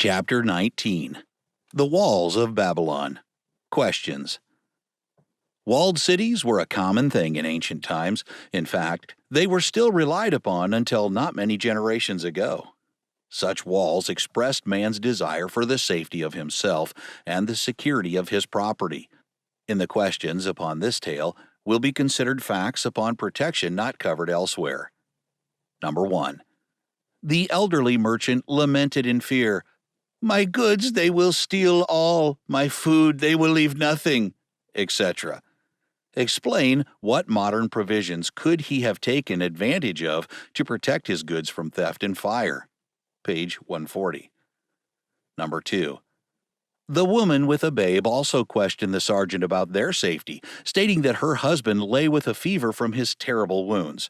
Chapter 19. The Walls of Babylon. Questions. Walled cities were a common thing in ancient times. In fact, they were still relied upon until not many generations ago. Such walls expressed man's desire for the safety of himself and the security of his property. In the questions upon this tale will be considered facts upon protection not covered elsewhere. Number 1. The elderly merchant lamented in fear, "My goods they will steal all, my food they will leave nothing," etc. Explain what modern provisions could he have taken advantage of to protect his goods from theft and fire. Page 140. Number 2. The woman with a babe also questioned the sergeant about their safety, stating that her husband lay with a fever from his terrible wounds.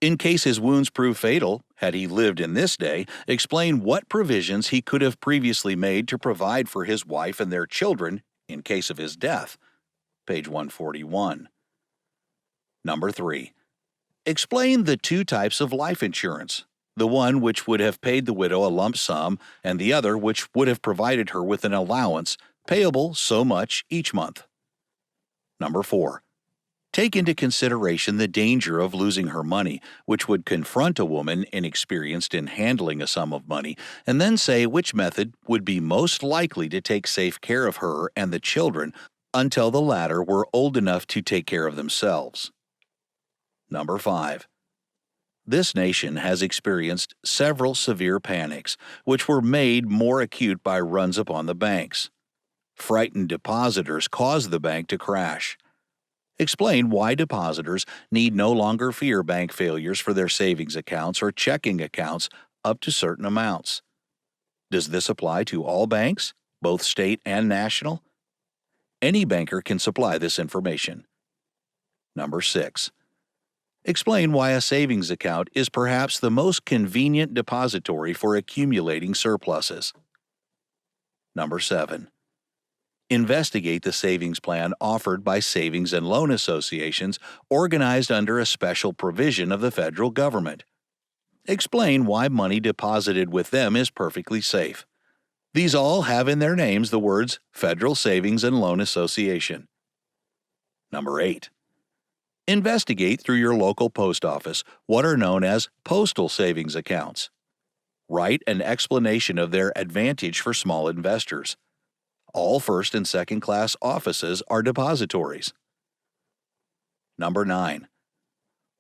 In case his wounds prove fatal, had he lived in this day, explain what provisions he could have previously made to provide for his wife and their children in case of his death. Page 141. Number 3. Explain the two types of life insurance, the one which would have paid the widow a lump sum and the other which would have provided her with an allowance payable so much each month. Number 4. Take into consideration the danger of losing her money, which would confront a woman inexperienced in handling a sum of money, and then say which method would be most likely to take safe care of her and the children until the latter were old enough to take care of themselves. Number 5. This nation has experienced several severe panics, which were made more acute by runs upon the banks. Frightened depositors caused the bank to crash. Explain why depositors need no longer fear bank failures for their savings accounts or checking accounts up to certain amounts. Does this apply to all banks, both state and national? Any banker can supply this information. Number 6. Explain why a savings account is perhaps the most convenient depository for accumulating surpluses. Number 7. Investigate the savings plan offered by savings and loan associations organized under a special provision of the federal government. Explain why money deposited with them is perfectly safe. These all have in their names the words Federal Savings and Loan Association. Number 8. Investigate through your local post office what are known as postal savings accounts. Write an explanation of their advantage for small investors. All first and second class offices are depositories. Number 9.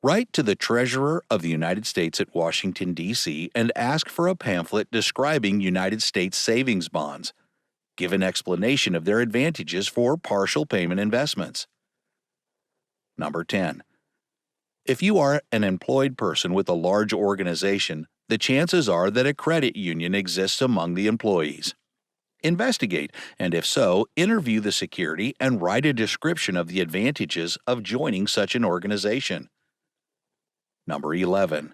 Write to the Treasurer of the United States at Washington, D.C. and ask for a pamphlet describing United States savings bonds. Give an explanation of their advantages for partial payment investments. Number 10. If you are an employed person with a large organization, the chances are that a credit union exists among the employees. Investigate, and if so, interview the security and write a description of the advantages of joining such an organization. Number 11.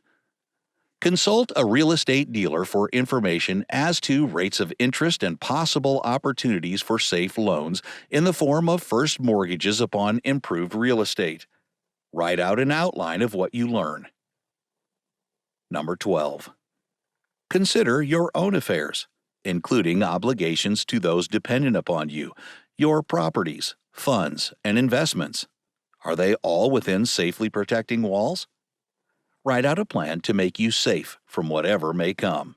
Consult a real estate dealer for information as to rates of interest and possible opportunities for safe loans in the form of first mortgages upon improved real estate. Write out an outline of what you learn. Number 12. Consider your own affairs, including obligations to those dependent upon you, your properties, funds, and investments. Are they all within safely protecting walls? Write out a plan to make you safe from whatever may come.